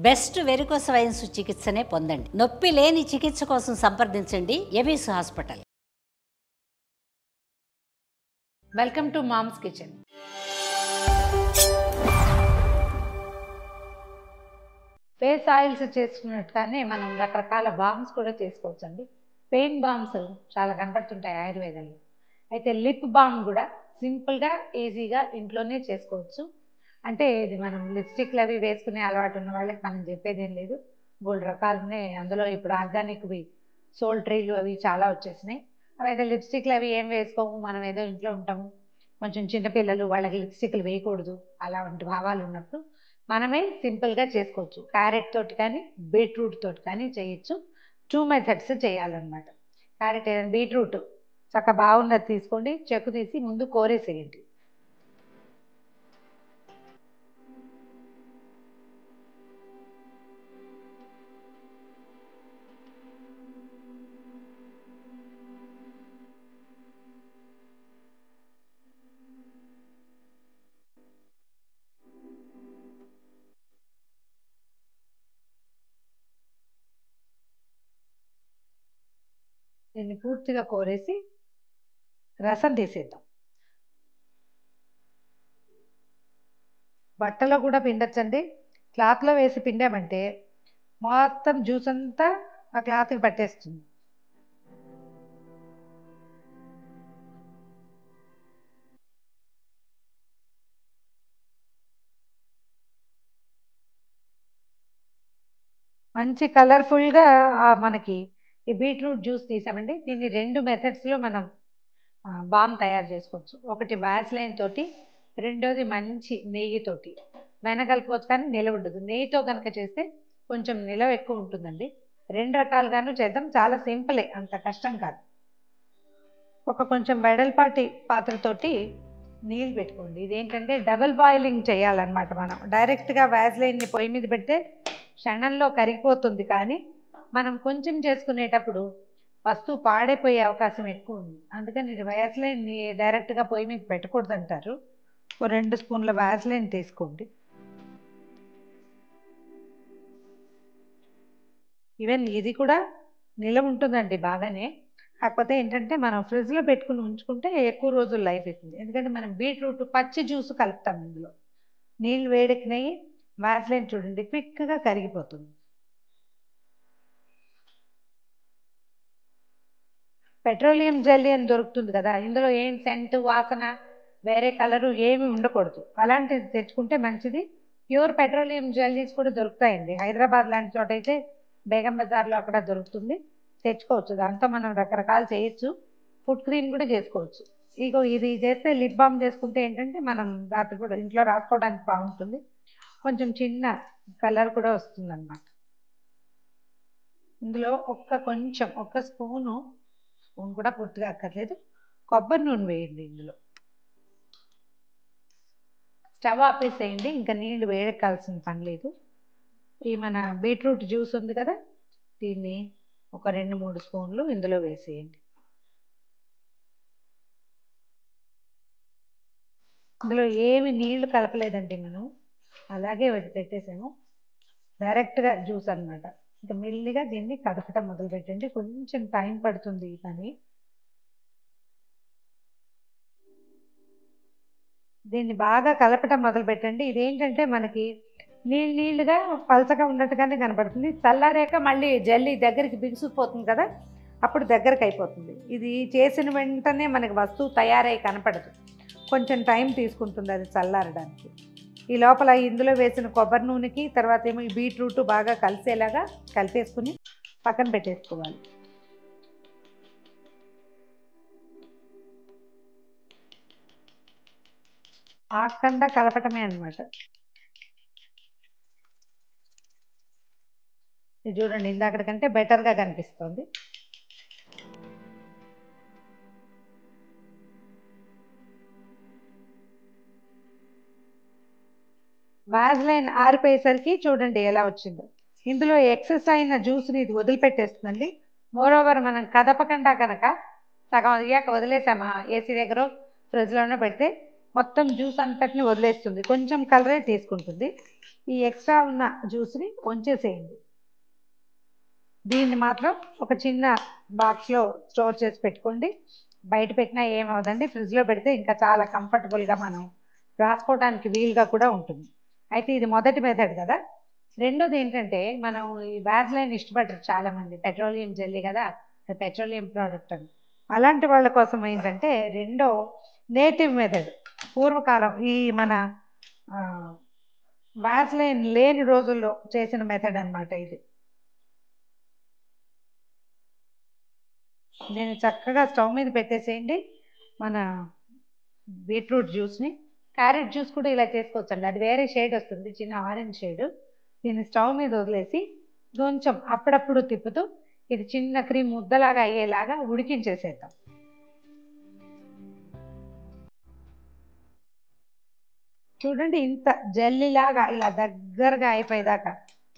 Best varicose veins చికిత్సనే పొందండి. నొప్పి లేని చికిత్స కోసం సంప్రదించండి Avis hospital. Welcome to mom's kitchen. Face oils చేసుకున్నట్టుగానే మనం రకరకాల బామ్స్ కూడా చేసుకోవచ్చండి. పెయిన్ బామ్స్ చాలా కనపడుతుంటాయి ఆయుర్వేదంలో. అయితే లిప్ బామ్ కూడా సింపుల్గా ఈజీగా ఇంట్లోనే చేసుకోవచ్చు. అంటే ఇది మనం లిప్స్టిక్లు అవి వేసుకునే అలవాటు ఉన్న వాళ్ళకి మనం చెప్పేది ఏం లేదు. 3 రకాలు ఉన్నాయి. అందులో ఇప్పుడు ఆర్గానిక్వి సోల్ ట్రీలు అవి చాలా వచ్చేసినాయి. అవైతే లిప్స్టిక్లు అవి ఏం వేసుకోము, మనం ఏదో ఇంట్లో ఉంటాము. కొంచెం చిన్నపిల్లలు వాళ్ళకి లిప్స్టిక్లు వేయకూడదు అలాంటి భావాలు ఉన్నప్పుడు మనమే సింపుల్గా చేసుకోవచ్చు. క్యారెట్ తోటి కానీ బీట్రూట్ తోటి కానీ చేయొచ్చు. 2 మెథడ్స్ చేయాలన్నమాట. క్యారెట్ బీట్రూట్ చక్కగా బాగున్నది తీసుకోండి, చెక్కు తీసి ముందు కోరేసేయండి. దీన్ని పూర్తిగా కోరేసి రసం తీసేద్దాం. బట్టలో కూడా పిండొచ్చండి. క్లాత్లో వేసి పిండామంటే మొత్తం జ్యూస్ అంతా ఆ క్లాత్కి పట్టేస్తుంది. మంచి కలర్ఫుల్గా మనకి ఈ బీట్రూట్ జ్యూస్ తీసామండి. దీన్ని 2 మెథడ్స్లో మనం బామ్ తయారు చేసుకోవచ్చు. ఒకటి వ్యాస్లైన్ తోటి, రెండోది మంచి నెయ్యితోటి. వెనగలిపోవచ్చు కానీ నిలవ ఉండదు. నెయ్యితో కనుక చేస్తే కొంచెం నిలవ ఎక్కువ ఉంటుందండి. 2 రకాలుగాను చేద్దాం. చాలా సింపులే, అంత కష్టం కాదు. కొంచెం వెడల్పాటి పాత్రతోటి నీళ్ళు పెట్టుకోండి. ఇదేంటంటే డబుల్ బాయిలింగ్ చేయాలన్నమాట. మనం డైరెక్ట్గా వ్యాస్లైన్ని పొయ్యి మీద పెడితే క్షణంలో కరిగిపోతుంది, కానీ మనం కొంచెం చేసుకునేటప్పుడు వస్తువు పాడైపోయే అవకాశం ఎక్కువ ఉంది. అందుకని వ్యాస్లైన్ని డైరెక్ట్గా పొయ్యి మీద పెట్టకూడదు అంటారు. 2 స్పూన్ల వ్యాస్లైన్ తీసుకోండి. ఈవెన్ ఇది కూడా నిలవ ఉంటుందండి బాగానే. కాకపోతే ఏంటంటే మనం ఫ్రిడ్జ్లో పెట్టుకుని ఉంచుకుంటే ఎక్కువ రోజులు లైఫ్ అవుతుంది. ఎందుకంటే మనం బీట్రూట్ పచ్చి జ్యూస్ కలుపుతాం ఇందులో. నీళ్ళు వేడెక్కినాయి, వ్యాస్లైన్ చూడండి క్విక్గా కరిగిపోతుంది. పెట్రోలియం జెల్లీ అని దొరుకుతుంది కదా, ఇందులో ఏం సెంటు వాసన వేరే కలరు ఏమి ఉండకూడదు. అలాంటిది తెచ్చుకుంటే మంచిది. ప్యూర్ పెట్రోలియం జెల్లీస్ కూడా దొరుకుతాయండి. హైదరాబాద్ లాంటి చోట అయితే బేగం బజార్లో అక్కడ దొరుకుతుంది, తెచ్చుకోవచ్చు. దాంతో మనం రకరకాలు చేయొచ్చు. ఫుడ్ క్రీమ్ కూడా చేసుకోవచ్చు. ఇగో ఇది చేస్తే లిప్ బామ్ చేసుకుంటే ఏంటంటే మనం రాత్రి కూడా ఇంట్లో రాసుకోవడానికి బాగుంటుంది. కొంచెం చిన్న కలర్ కూడా వస్తుంది అన్నమాట. ఇందులో ఒక్క స్పూను కూడా పూర్తిగా అక్కర్లేదు, కొబ్బరి నూనె వేయండి. ఇందులో స్టవ్ ఆపేసేయండి, ఇంకా నీళ్లు వేడెక్కాల్సిన పని లేదు. ఈ మన బీట్రూట్ జ్యూస్ ఉంది కదా, దీన్ని ఒక 2-3 స్పూన్లు ఇందులో వేసేయండి. ఇందులో ఏమి నీళ్లు కలపలేదండి, మనం అలాగే పెట్టేసాము. డైరెక్ట్గా జ్యూస్ అన్నమాట. ఇంకా మెల్లిగా దీన్ని కదపటం మొదలు పెట్టండి. కొంచెం టైం పడుతుంది ఈ పని. దీన్ని బాగా కలపటం మొదలు పెట్టండి. ఇదేంటంటే మనకి నీళ్ళుగా పలచగా ఉన్నట్టుగానే కనపడుతుంది. చల్లారాక మళ్ళీ జల్లీ దగ్గరికి బిగుసుకుపోతుంది కదా, అప్పుడు దగ్గరకు అయిపోతుంది. ఇది చేసిన వెంటనే మనకి వస్తువు తయారై కనపడదు, కొంచెం టైం తీసుకుంటుంది అది చల్లారడానికి. ఈ లోపల ఇందులో వేసిన కొబ్బరి నూనెకి తర్వాత ఏమో ఈ బీట్రూట్ బాగా కలిసేలాగా కలిపేసుకుని పక్కన పెట్టేసుకోవాలి. ఆకుండా కలపటమే అనమాట. ఇది చూడండి, ఇందాకటి కంటే బెటర్గా కనిపిస్తుంది. వ్యాస్లైన్ ఆరిపోయేసరికి చూడండి ఎలా వచ్చిందో. ఇందులో ఎక్సెస్ అయిన జ్యూస్ని ఇది వదిలిపెట్టేస్తుందండి. మోరోవర్ మనం కదపకుండా కనుక సగం అయ్యాక వదిలేసామా ఏసీ దగ్గర ఫ్రిడ్జ్లోనే పెడితే మొత్తం జ్యూస్ అంతటిని వదిలేస్తుంది, కొంచెం కలరే తీసుకుంటుంది. ఈ ఎక్స్ట్రా ఉన్న జ్యూస్ని వంచేసేయండి. దీన్ని మాత్రం ఒక చిన్న బాక్స్లో స్టోర్ చేసి పెట్టుకోండి. బయట పెట్టినా ఏమవుదండి, ఫ్రిడ్జ్లో పెడితే ఇంకా చాలా కంఫర్టబుల్గా మనం రాసుకోవడానికి వీలుగా కూడా ఉంటుంది. అయితే ఇది మొదటి మెథడ్ కదా. రెండోది ఏంటంటే, మనం ఈ వ్యాజ్లైన్ ఇష్టపడరు చాలామంది, పెట్రోలియం జెల్లీ కదా, పెట్రోలియం ప్రోడక్ట్ అని. అలాంటి వాళ్ళ కోసం ఏంటంటే రెండో నేటివ్ మెథడ్, పూర్వకాలం ఈ మన వ్యాజ్లైన్ లేని రోజుల్లో చేసిన మెథడ్ అన్నమాట ఇది. నేను చక్కగా స్టవ్ మీద పెట్టేసేయండి మన బీట్రూట్ జ్యూస్ని. క్యారెట్ జ్యూస్ కూడా ఇలా చేసుకోవచ్చండి, అది వేరే షేడ్ వస్తుంది, చిన్న ఆరెంజ్ షేడ్. దీన్ని స్టవ్ మీద వదిలేసి కొంచెం అప్పుడప్పుడు తిప్పుతూ ఇది చిన్న క్రీమ్ ముద్దలాగా అయ్యేలాగా ఉడికించేసేద్దాం. చూడండి, ఇంత జల్లీలాగా ఇలా దగ్గరగా అయిపోయేదాకా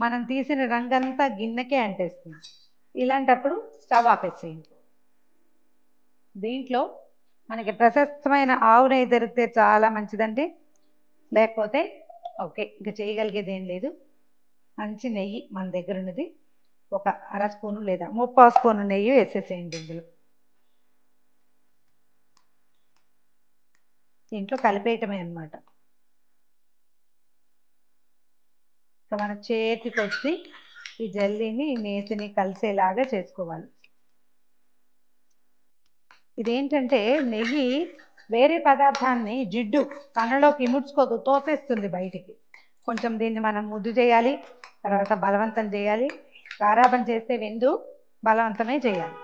మనం తీసిన రంగంతా గిన్నెకే అంటేస్తుంది. ఇలాంటప్పుడు స్టవ్ ఆపేసేయండి. దీంట్లో మనకి ప్రశస్తమైన ఆవు నెయ్యి దొరికితే చాలా మంచిదండి, లేకపోతే ఓకే, ఇంకా చేయగలిగేది ఏం లేదు. మంచి నెయ్యి మన దగ్గర ఉన్నది, ఒక 1/2 స్పూను లేదా 3/4 స్పూను నెయ్యి వేసేసేయండి ఇందులో. దీంట్లో కలిపేయటమే అన్నమాట. మన చేతికి వచ్చి ఈ జల్లీని నేతిని కలిసేలాగా చేసుకోవాలి. ఇదేంటంటే నెయ్యి వేరే పదార్థాన్ని జిడ్డు కళ్ళలోకి ఇముడ్చుకోదు, తోసేస్తుంది బయటికి. కొంచెం దీన్ని మనం ముద్దు చేయాలి, తర్వాత బలవంతం చేయాలి. గారాబం చేస్తే విందు, బలవంతమే చేయాలి.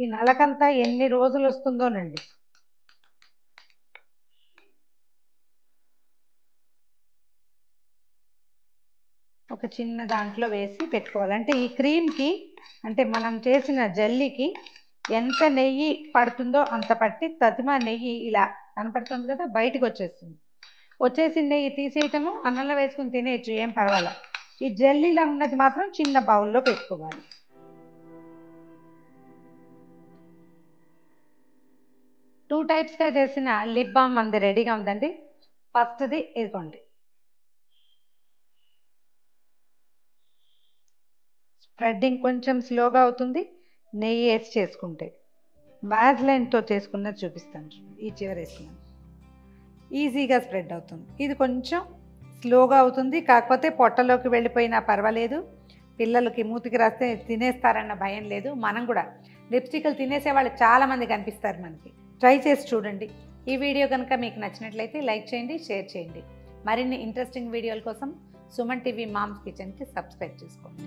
ఈ నలకంతా ఎన్ని రోజులు వస్తుందోనండి. ఒక చిన్న దాంట్లో వేసి పెట్టుకోవాలి. అంటే ఈ క్రీమ్కి, అంటే మనం చేసిన జల్లీకి ఎంత నెయ్యి పడుతుందో అంత పట్టి తతిమా నెయ్యి ఇలా కనపడుతుంది కదా, బయటకు వచ్చేస్తుంది. వచ్చేసిన నెయ్యి తీసేయటము, అన్నంలో వేసుకుని తినేయచ్చు, ఏం పర్వాలా. ఈ జల్లీలో ఉన్నది మాత్రం చిన్న బౌల్లో పెట్టుకోవాలి. టూ టైప్స్గా చేసిన లిప్ బామ్ మనది రెడీగా ఉందండి. ఫస్ట్ది ఇదిగోండి. స్ప్రెడ్డింగ్ కొంచెం స్లోగా అవుతుంది నెయ్యి వేసి చేసుకుంటే. వ్యాజ్లైన్తో చేసుకున్నది చూపిస్తాను, ఈ చివరి వేసుకున్నాను, ఈజీగా స్ప్రెడ్ అవుతుంది. ఇది కొంచెం స్లోగా అవుతుంది, కాకపోతే పొట్టలోకి వెళ్ళిపోయినా పర్వాలేదు, పిల్లలకి మూతికి రాస్తే తినేస్తారన్న భయం లేదు. మనం కూడా లిప్స్టిక్లు తినేసే వాళ్ళు చాలామంది కనిపిస్తారు మనకి. ట్రై చేసి చూడండి. ఈ వీడియో కనుక మీకు నచ్చినట్లయితే లైక్ చేయండి, షేర్ చేయండి. మరిన్ని ఇంట్రెస్టింగ్ వీడియోల కోసం సుమన్ టీవీ మామ్స్ కిచెన్కి సబ్స్క్రైబ్ చేసుకోండి.